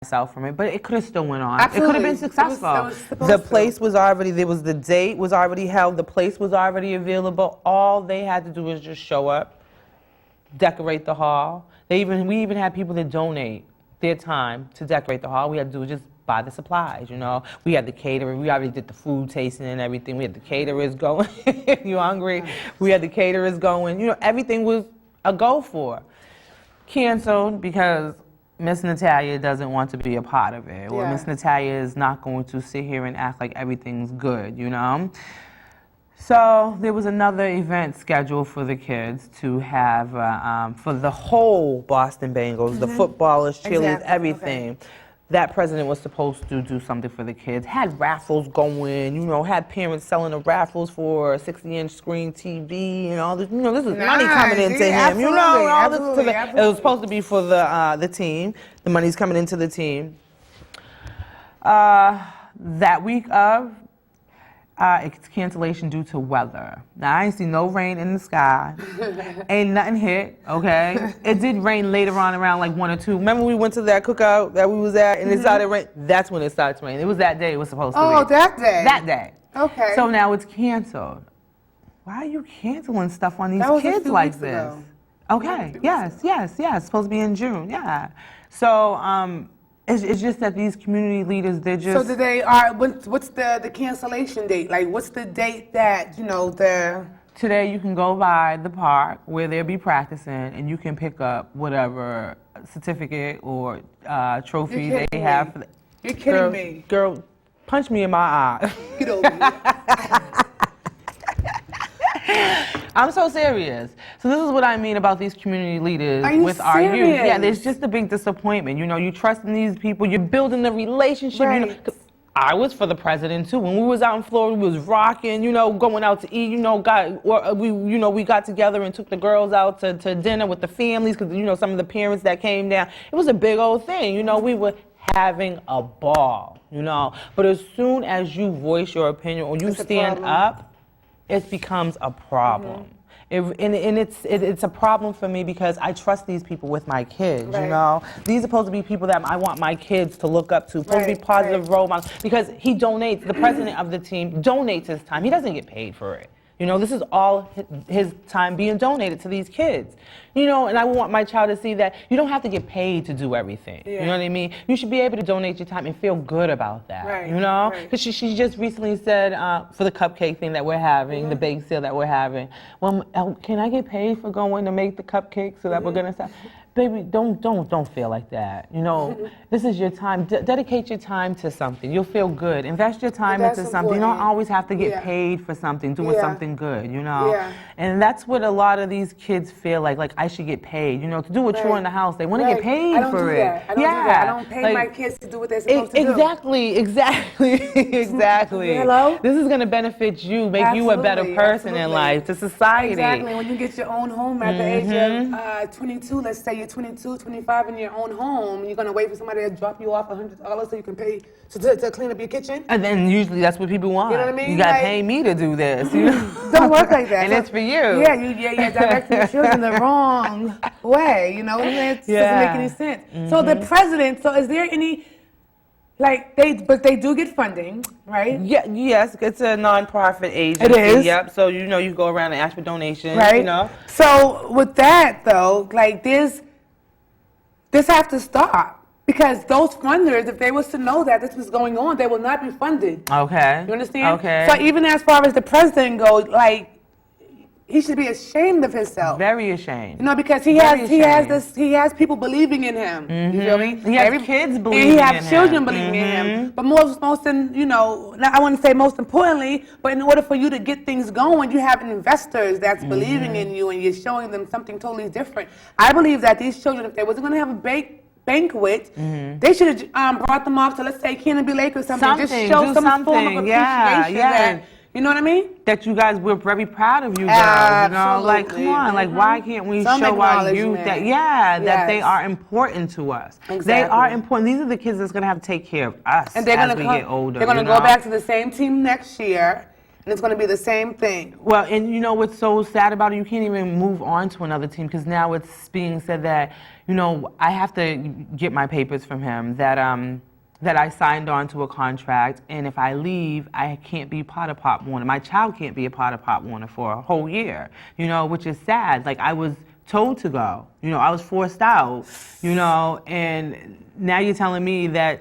myself from it, but it could have still went on. Absolutely. It could have been successful. The place was already, there was the date was already held, the place was already available. All they had to do was just show up, decorate the hall. We even had people that donate their time to decorate the hall. We had to do was just buy the supplies, you know. We had the caterer. We already did the food tasting and everything. We had the caterers going. You hungry? We had the caterers going. You know, everything was a go for. Canceled because Miss Natalya doesn't want to be a part of it, or Miss Natalya is not going to sit here and act like everything's good, you know? So there was another event scheduled for the kids to have for the whole Boston Bengals, the footballers, cheerleaders, everything. Okay. That president was supposed to do something for the kids, had raffles going, you know, had parents selling the raffles for a 60-inch screen TV and all this, you know, this is money coming into him, you know, all this to it was supposed to be for the team. The money's coming into the team. That week of, it's cancellation due to weather. Now, I ain't see no rain in the sky. Ain't nothing hit, okay? It did rain later on around like 1 or 2. Remember we went to that cookout that we was at and it started raining? That's when it started raining. It was that day it was supposed to be. Oh, that day? That day. Okay. So now it's canceled. Why are you canceling stuff on these kids like this? Ago. Okay, yes. It's supposed to be in June, yeah. So, it's just that these community leaders, they're just... So do they, what's the cancellation date? Like, what's the date that, you know, Today you can go by the park where they'll be practicing and you can pick up whatever certificate or trophy they have. For You're kidding me. Girl, punch me in my eye. Get over here. I'm so serious. So this is what I mean about these community leaders with our youth. Yeah, there's just a big disappointment. You know, you trust in these people, you're building the relationship. Right. You know, I was for the president too. When we was out in Florida, we was rocking, you know, going out to eat, you know, we got together and took the girls out to dinner with the families because, you know, some of the parents that came down. It was a big old thing, you know, we were having a ball, you know. But as soon as you voice your opinion or you stand up, it becomes a problem. It's a problem for me because I trust these people with my kids, you know? These are supposed to be people that I want my kids to look up to, supposed to be positive role models, because he donates, the president of the team donates his time. He doesn't get paid for it. You know, this is all his time being donated to these kids. You know, and I want my child to see that you don't have to get paid to do everything. You know what I mean? You should be able to donate your time and feel good about that, you know? Because she just recently said, for the cupcake thing that we're having, the bake sale that we're having, well, can I get paid for going to make the cupcakes so that we're going to sell? Baby, don't feel like that. You know, this is your time. Dedicate your time to something. You'll feel good. Invest your time into something. You don't always have to get paid for something, doing something good, you know? And that's what a lot of these kids feel like I should get paid. You know, to do a chore in the house, they want to get paid for it. I don't do that. I don't pay my kids to do what they're supposed to do. Exactly. Hello? This is going to benefit you, make you a better person in life, to society. Exactly. When you get your own home at the age of 22, let's say you're 22, 25 in your own home, you're going to wait for somebody to drop you off $100 so you can pay to clean up your kitchen? And then usually that's what people want. You know what I mean? You got to pay me to do this. You know? Don't work like that. And it's for you. Yeah, you're directing your children the wrong way, you know? It doesn't make any sense. So the president, is there any, but they do get funding, right? Yeah, yes, it's a non-profit agency. It is? Yep, so you know, you go around and ask for donations, right? You know? So with that though, this has to stop. Because those funders, if they was to know that this was going on, they will not be funded. Okay. You understand? Okay. So even as far as the president goes, he should be ashamed of himself. Very ashamed. You know, because he has people believing in him. You feel me? He has kids believing in him. And he has children believing in him. But most I wouldn't say most importantly, but in order for you to get things going, you have investors that's believing in you and you're showing them something totally different. I believe that these children, if they wasn't going to have a banquet, they should have brought them off to, let's say, Canopy Lake or something. Just show some form of appreciation that, you know what I mean? That you guys, we're very proud of you guys. You know, like, come on, why can't we show our youth that, that they are important to us. Exactly. They are important. These are the kids that's going to have to take care of us and they're as we get older. They're going to go back to the same team next year. and it's going to be the same thing. Well, and you know what's so sad about it? You can't even move on to another team because now it's being said that, you know, I have to get my papers from him that that I signed on to a contract, and if I leave, I can't be part of Pop Warner. My child can't be a part of Pop Warner for a whole year, you know, which is sad. Like, I was told to go, you know, I was forced out, you know, and now you're telling me that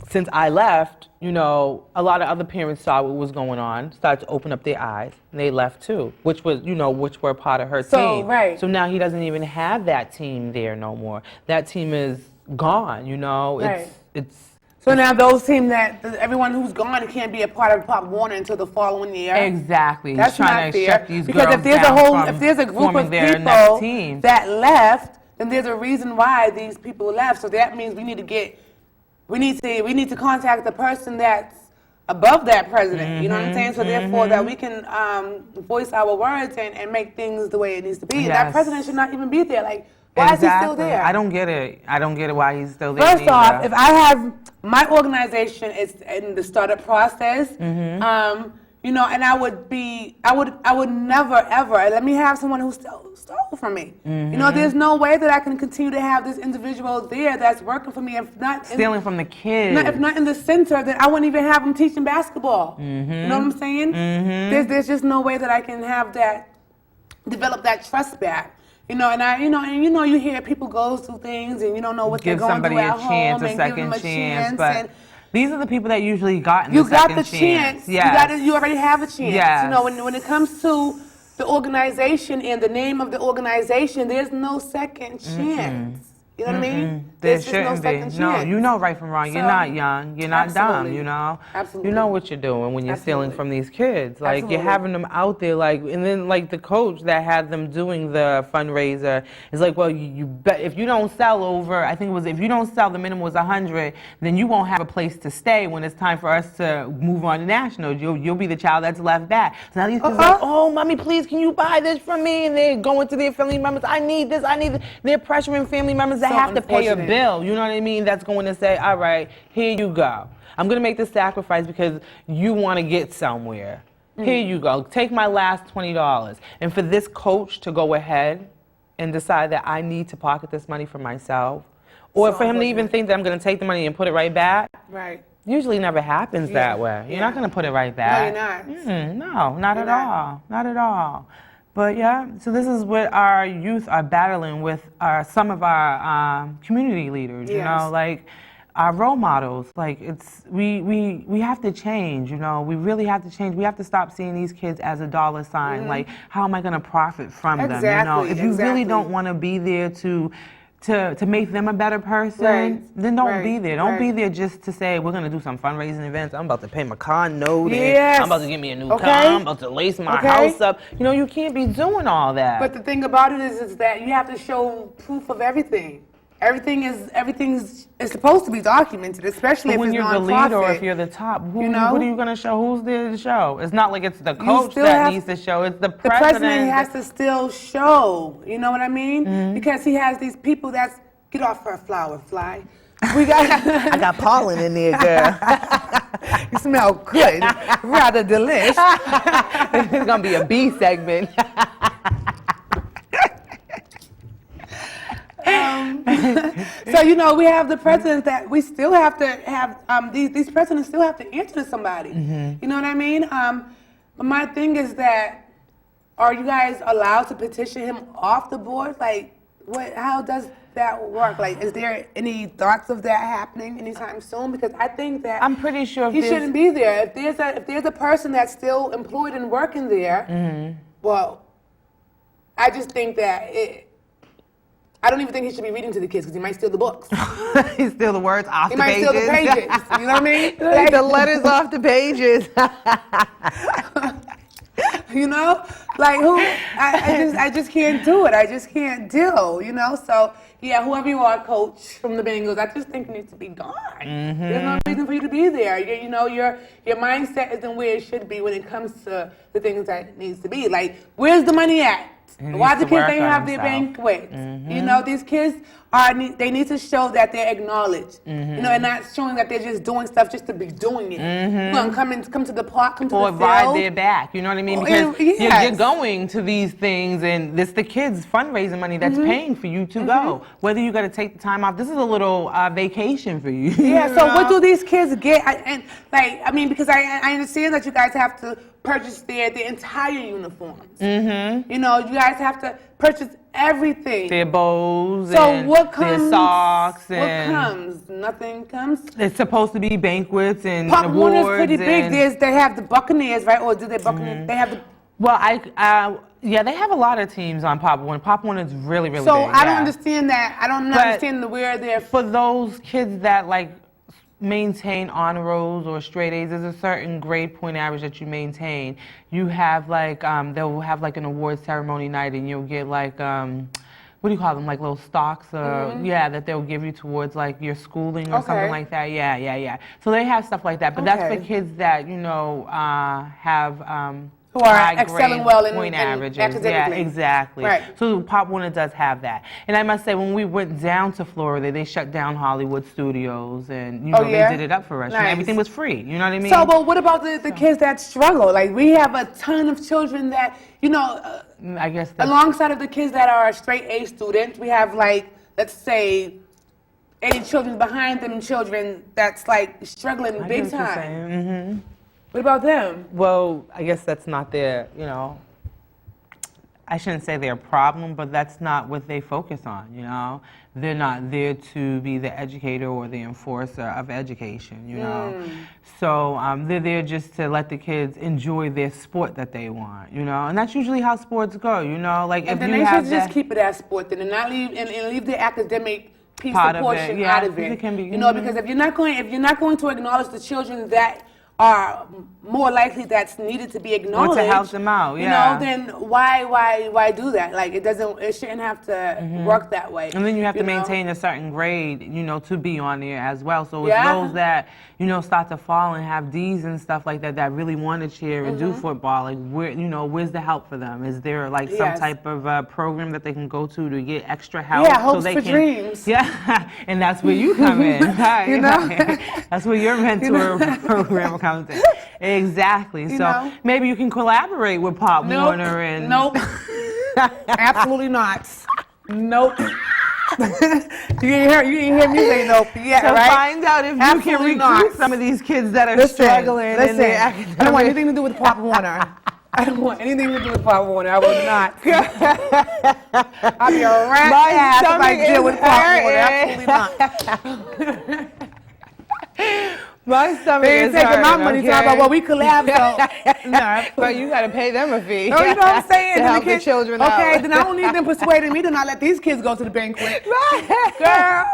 since I left, you know, a lot of other parents saw what was going on, started to open up their eyes, and they left too, which was, you know, which were part of her team. Right. So now he doesn't even have that team there no more. That team is gone, you know. Right. It's So now those teams everyone who's gone can't be a part of Pop Warner until the following year. exactly. That's He's trying not to fair. shut these Because girls if there's down if there's a from group forming of their next people team. that left, then there's a reason why these people left. So that means we need to contact the person that's above that president. You know what I'm saying? So therefore that we can voice our words and make things the way it needs to be. And that president should not even be there. Like, why is he still there? I don't get it. I don't get it why he's still there. First off, if I have my organization is in the startup process, you know, and I would never ever let me have someone who stole from me. You know, there's no way that I can continue to have this individual there that's working for me. If not stealing from the kids. If not in the center, then I wouldn't even have them teaching basketball. You know what I'm saying? There's just no way that I can have that develop that trust back. You know, you hear people go through things and you don't know what they're going through at home and give them a chance. But these are the people that usually got the chance. Yes. You already have a chance. Yes. You know, when it comes to the organization and the name of the organization, there's no second chance. You know what I mean? There shouldn't be. No, you know right from wrong. You're not young. You're not dumb, you know? Absolutely. You know what you're doing when you're stealing from these kids. Like, you're having them out there, like, and then, like, the coach that had them doing the fundraiser is like, well, you bet if you don't sell over, I think it was, if you don't sell, the minimum was 100, then you won't have a place to stay when it's time for us to move on to nationals. You'll be the child that's left back. So now these kids are like, oh, mommy, please, can you buy this from me? And they're going to their family members, I need this, I need this. They're pressuring family members that have to pay a bill, you know what I mean? That's going to say, all right, here you go. I'm going to make this sacrifice because you want to get somewhere. Here you go. Take my last $20. And for this coach to go ahead and decide that I need to pocket this money for myself, or for him to even think that I'm going to take the money and put it right back, usually never happens that way. You're not going to put it right back. No, you're not. No, not at all. Not at all. But yeah, so this is what our youth are battling with some of our community leaders, you know, like our role models. Like, it's, we have to change, you know, we really have to change. We have to stop seeing these kids as a dollar sign. Like, how am I going to profit from them, you know? If you really don't want to be there to make them a better person, then don't be there. Don't be there just to say, we're going to do some fundraising events. I'm about to pay my car note. I'm about to get me a new car. I'm about to lace my house up. You know, you can't be doing all that. But the thing about it is that you have to show proof of everything. Everything's supposed to be documented, especially if when it's you're nonprofit. the leader or if you're the top, what are you going to show? Who's there to show? It's not like it's the coach that needs to show. It's the president. The president has to still show. You know what I mean? Because he has these people that's, get off her flower, fly. We got. I got pollen in there, girl. You smell good. Rather delicious. It's going to be a bee segment. So, you know, we have the presidents that we still have to have, these presidents still have to answer to somebody. You know what I mean? But my thing is that, are you guys allowed to petition him off the board? Like, how does that work? Like, is there any thoughts of that happening anytime soon? Because I think that I'm pretty sure he shouldn't be there. If there's a person that's still employed and working there, well, I just think that I don't even think he should be reading to the kids because he might steal the books. He steal the words off the pages. He might steal the pages. You know what I mean? Like the letters off the pages. You know, like I just can't do it. I just can't deal. You know, so yeah, whoever you are, coach from the Bengals, I just think you need to be gone. There's no reason for you to be there. You know, your mindset isn't where it should be when it comes to the things that it needs to be. Like, where's the money at? Why the kids don't have their banquets? You know, these kids they need to show that they're acknowledged, and not showing that they're just doing stuff just to be doing it. Come to the park, come to or the ride field. their back, you know what I mean? Because you're going to these things, and it's the kids' fundraising money that's paying for you to go. Whether you got to take the time off, this is a little vacation for you. Yeah. So what do these kids get? Because I understand that you guys have to purchase their entire uniforms. You know, you guys have to purchase everything. Their bows and their socks. What comes? Nothing comes? It's supposed to be banquets and Pop awards. Warner's pretty big. They have the Buccaneers, right? Or do they Buccaneers? They have the... Well, they have a lot of teams on Pop Warner. Pop Warner's really, really so big. I don't understand that. I don't understand where they're... For those kids that, maintain honor rolls or straight A's, there's a certain grade point average that you maintain. You have they'll have an award ceremony night, and you'll get what do you call them, little stocks, that they'll give you towards your schooling or something like that. Yeah. So they have stuff like that, but that's for kids that have who are excelling well in averages. academically. Yeah, exactly. Right. So Pop Warner does have that. And I must say, when we went down to Florida, they shut down Hollywood Studios, and they did it up for us. Nice. And everything was free. You know what I mean? So, but what about the kids that struggle? We have a ton of children that, I guess alongside of the kids that are straight A students, we have let's say 80 children behind them, children that's struggling big time. What about them? Well, I guess that's not their, I shouldn't say their problem, but that's not what they focus on, They're not there to be the educator or the enforcer of education, So they're there just to let the kids enjoy their sport that they want, And that's usually how sports go, And then they should just keep it as sport then, and not leave the academic piece of portion out of it. It can be, because if you're not going to acknowledge the children that are more likely that's needed to be acknowledged, or to help them out, then why do that? It shouldn't have to work that way. And then you have to maintain a certain grade, to be on there as well. So it's those that, start to fall and have D's and stuff like that really want to cheer and do football. Where's the help for them? Is there some type of program that they can go to get extra help? Yeah, hopes for dreams. Yeah, and that's where you come in. That's where your mentor program comes in. Exactly. So maybe you can collaborate with Pop Warner and... Nope. Absolutely not. Nope. You didn't hear me say nope yet, so right? Find out if you can recruit some of these kids that are struggling. Listen, I don't want anything to do with Pop Warner. I don't want anything to do with Pop Warner. I will not. I'll be a rat ass if I deal with Pop Warner. Absolutely not. My stomach they ain't is taking my money, talking about, well, we collab, so. No, but you got to pay them a fee. Oh, you know what I'm saying? To help the children out. Okay, then I don't need them persuading me to not let these kids go to the banquet. Girl.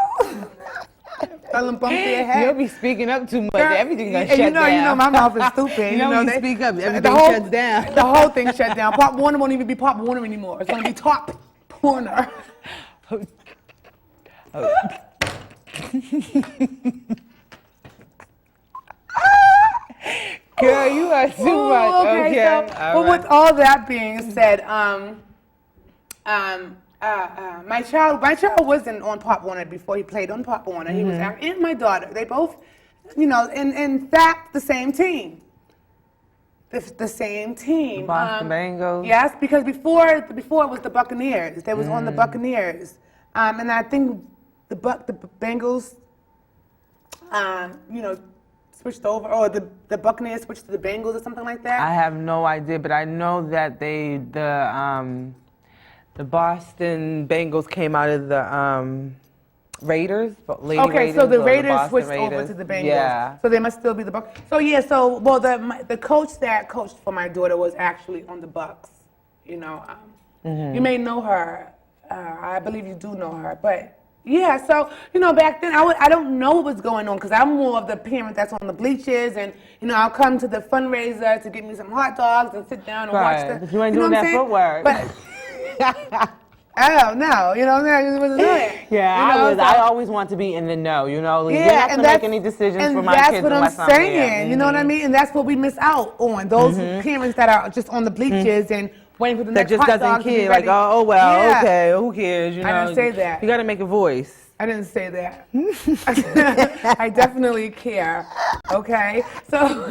Tell them bump their head. You'll be speaking up too much. Everything's going to shut down. You know my mouth is stupid. When you speak up, everything shuts down. The whole thing shut down. Pop Warner won't even be Pop Warner anymore. It's going to be Top Warner. Girl, you are too much. Okay. So, with all that being said, my child wasn't on Pop Warner before he played on Pop Warner. He was and my daughter. They both, in fact, the same team. The same team. The Boston Bengals. Yes, because before it was the Buccaneers. They was on the Buccaneers, and I think the Bengals, switched over, or the Buccaneers switched to the Bengals or something like that? I have no idea, but I know that the Boston Bengals came out of the Raiders, Raiders, so the Raiders switched over to the Bengals. Yeah. So they must still be the Bucs. So the coach that coached for my daughter was actually on the Bucs. You may know her. I believe you do know her, but. Yeah, so, back then, I don't know what was going on because I'm more of the parent that's on the bleachers and, I'll come to the fundraiser to get me some hot dogs and sit down and watch the... But you ain't doing that footwork. But, I don't know, it wasn't doing it. Yeah, I always want to be in the know, you don't have to make any decisions for my kids unless I'm there. And that's what I'm saying, you know what I mean? And that's what we miss out on, those parents that are just on the bleachers and waiting for the that next just hot doesn't dog to be care. ready. Like, oh well, Yeah. okay, who cares? You know, I didn't say that. You got to make a voice. I didn't say that. I definitely care. Okay, so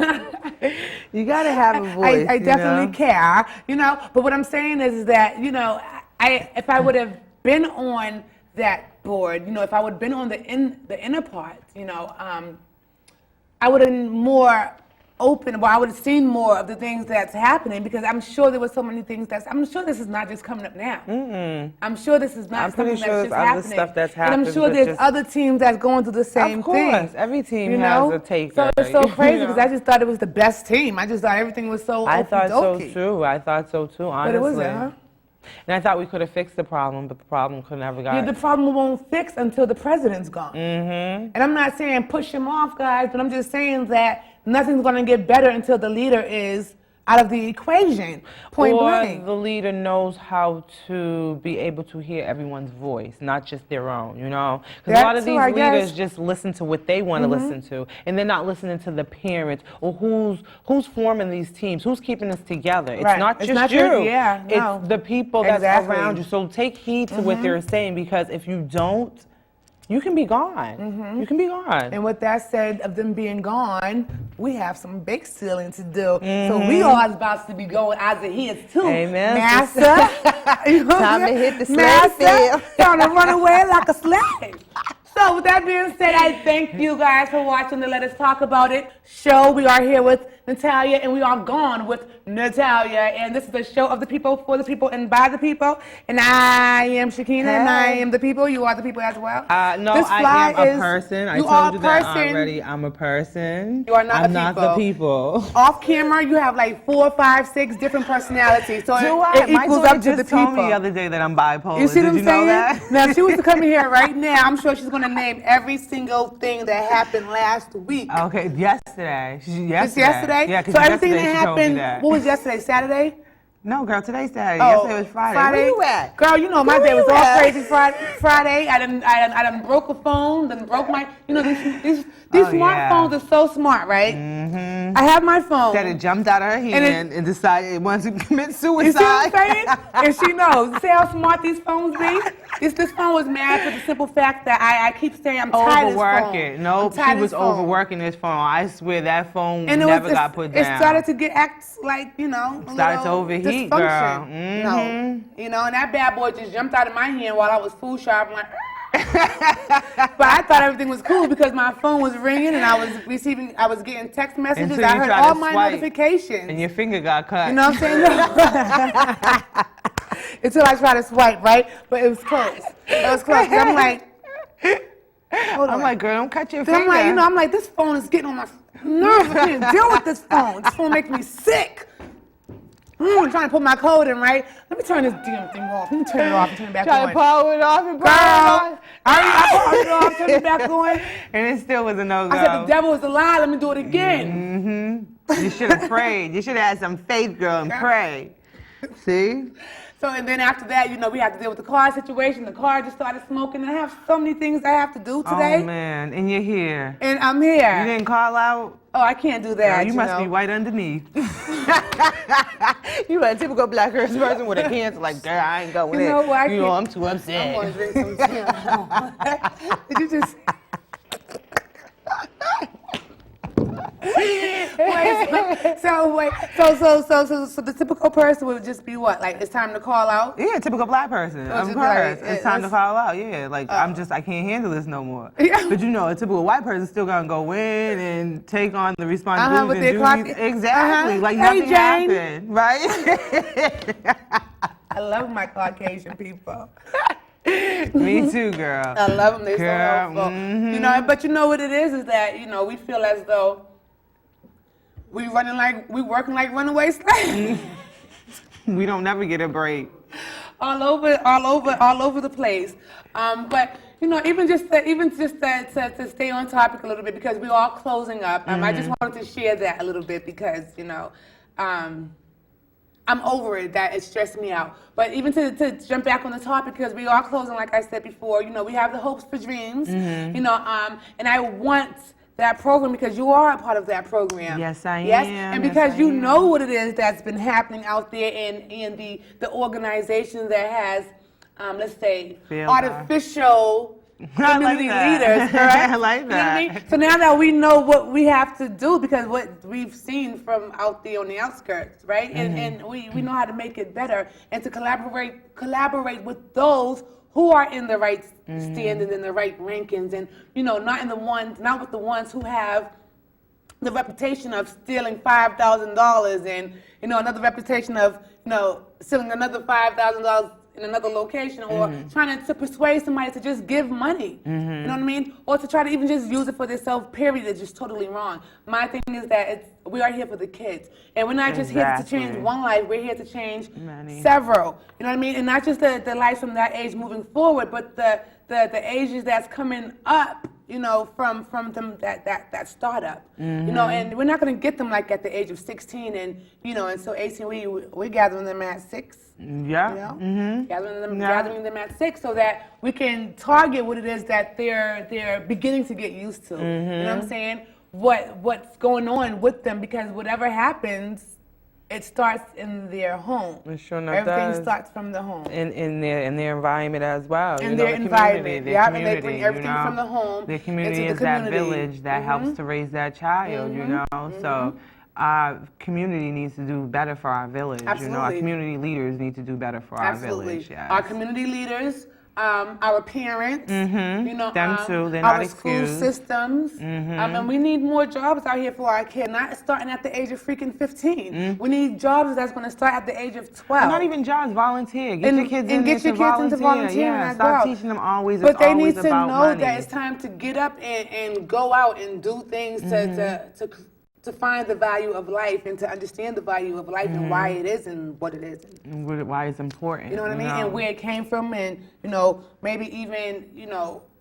You got to have a voice. I definitely care. You know, but what I'm saying is that if I would have been on that board, if I would have been on the inner part, I would have been more open, I would have seen more of the things that's happening, because I'm sure there were so many things I'm sure this is not just coming up now. I'm sure this is not something that's just happening. Stuff that's and I'm sure there's other teams that's going through the same thing. Of course, every team has a taker. So it's so crazy, because I just thought it was the best team. I just thought everything was so I thought so okey-dokey. too. I thought so too, honestly. But it wasn't, huh? And I thought we could have fixed the problem, but the problem could never got. Yeah, the problem won't fix until the president's gone. And I'm not saying push him off, guys, but I'm just saying that nothing's going to get better until the leader is out of the equation. Point blank. Or the leader knows how to be able to hear everyone's voice, not just their own, Because a lot of these leaders just listen to what they want to listen to, and they're not listening to the parents or who's forming these teams, who's keeping us together. It's not just you. It's the people that's around you. So take heed to what they're saying, because if you don't, you can be gone. You can be gone. And with that said, of them being gone, we have some bake sealing to do. So we are about to be going out of here too. Amen. Master. Time to hit the slave field. Time to run away like a slave. So with that being said, I thank you guys for watching the Let Us Talk About It show. We are here with Natalya, and we are gone with Natalya. And this is a show of the people, for the people, and by the people. And I am Shakina, and I am the people. You are the people as well. No, I am a person. I told you that already. I'm a person. You are not I'm not the people. Off camera, you have like 4, 5, 6 different personalities. So it My equals daughter up to the just told people. me the other day that I'm bipolar. You see what I'm Did you know saying? that? Now, if she was to come in here right now, I'm sure she's going to name every single thing that happened last week. Okay, yesterday. Just yesterday? Yeah, because so everything yesterday that she told me happened, that. what was yesterday, Saturday? No, girl, today's Saturday. Oh, Yesterday was Friday. Where you at? Girl, you know my Where day was you all at? crazy Friday. I done broke a phone, then broke my, these smartphones are so smart, right? I have my phone. That it jumped out of her hand and decided it wants to commit suicide. You see what I'm saying? And she knows. See how smart these phones be? This phone was mad for the simple fact that I keep saying I'm tired of this phone. Overworking. Nope, she was overworking this phone. I swear that phone and never got put down. It started to act like, started to overheat, girl. And that bad boy just jumped out of my hand while I was food shopping. Like, but I thought everything was cool because my phone was ringing and I was getting text messages. I heard all my notifications. And your finger got cut. You know what I'm saying? Until I tried to swipe, right? But it was close. It was close. I'm like, hold on. I'm like, girl, don't cut your so finger. I'm like, this phone is getting on my nerves. I can't deal with this phone. This phone makes me sick. I'm trying to put my code in, right? Let me turn this damn thing off. Let me turn it off and turn it back on. Try to power it off and Girl, I powered it off, turned it back on. And it still was a no-go. I said, the devil is a lie. Let me do it again. You should have prayed. You should have had some faith, girl, and pray. See? So, and then after that, we had to deal with the car situation. The car just started smoking. And I have so many things I have to do today. Oh, man. And you're here. And I'm here. You didn't call out? Oh, I can't do that. Girl, you must be white underneath. You a typical black person with a cancer, like, girl, I ain't going in. I'm too upset. I'm going to drink some tea. Did you just... So the typical person would just be what? Like, it's time to call out? Yeah, typical black person. Of course. It's time to call out, yeah. Like, I can't handle this no more. Yeah. But a typical white person still gonna go in and take on the responsibility and duties. Exactly. Like nothing happened, right? I love my Caucasian people. Me too, girl. I love them. They're so helpful. But you know what it is that, we feel as though we working like runaway slaves. We don't never get a break. All over the place. But even just to stay on topic a little bit, because we're all closing up. I just wanted to share that a little bit because I'm over it. That it stressed me out. But even to jump back on the topic, because we are closing, like I said before. We have the hopes for dreams. And I want that program because you are a part of that program. Yes, I yes? am. And Yes, because I you am. know what it is that's been happening out there in the organization that has, let's say, Feel artificial I like community that. leaders, correct? I like You know what I that. mean? So now that we know what we have to do, because what we've seen from out there on the outskirts, right? And we know how to make it better and to collaborate with those who are in the right standing and the right rankings, and not with the ones who have the reputation of stealing $5,000 and another reputation of stealing another $5,000 in another location, or trying to persuade somebody to just give money. You know what I mean? Or to try to even just use it for themselves, period, is just totally wrong. My thing is that we are here for the kids. And we're not just here to change one life, we're here to change several. You know what I mean? And not just the lives from that age moving forward, but the ages that's coming up, from them that startup. And we're not gonna get them like at the age of 16 and so 18 we're gathering them at 6. Yeah. Gathering them at 6 so that we can target what it is that they're beginning to get used to. You know what I'm saying? What's going on with them, because whatever happens, it starts in their home. It sure enough Everything does. starts from the home. In their environment as well. In their environment, their and they bring everything from the home. Their community into is the that community. village that helps to raise that child, So our community needs to do better for our village. Absolutely. Our community leaders need to do better for our village. Yes. Our community leaders, our parents, them too. They're our not school excused. systems. And we need more jobs out here for our kids, not starting at the age of freaking 15. We need jobs that's going to start at the age of 12. Not even jobs, volunteer. Get your kids in get there your to kids into volunteering Yeah, as start well. teaching them always. But it's they always need to about know money. that it's time to get up and go out and do things to find the value of life and to understand the value of life and why it is and what it is. And why it's important. You know what I mean? And where it came from, and maybe even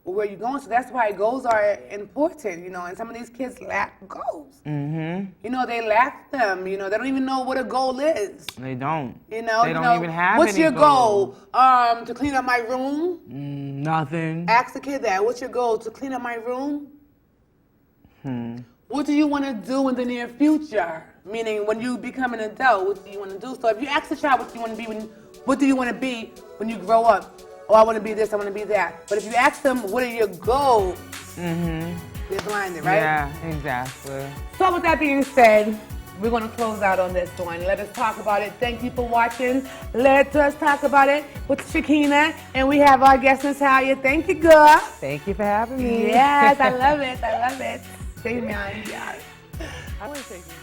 where you're going. So that's why goals are important. And some of these kids lack goals. They lack them. They don't even know what a goal is. They don't. They don't even have what's any your goals. goal? To clean up my room? Nothing. Ask the kid that. What's your goal? To clean up my room? What do you want to do in the near future? Meaning, when you become an adult, what do you want to do? So if you ask a child what do you want to be when you grow up? Oh, I want to be this, I want to be that. But if you ask them, what are your goals? They're blinded, right? Yeah, exactly. So with that being said, we're going to close out on this one. Let us talk about it. Thank you for watching. Let us talk about it with Shakina. And we have our guest, Natalya. Thank you, girl. Thank you for having me. Yes, I love it. I love it. Stay behind. Yes. I want to take you.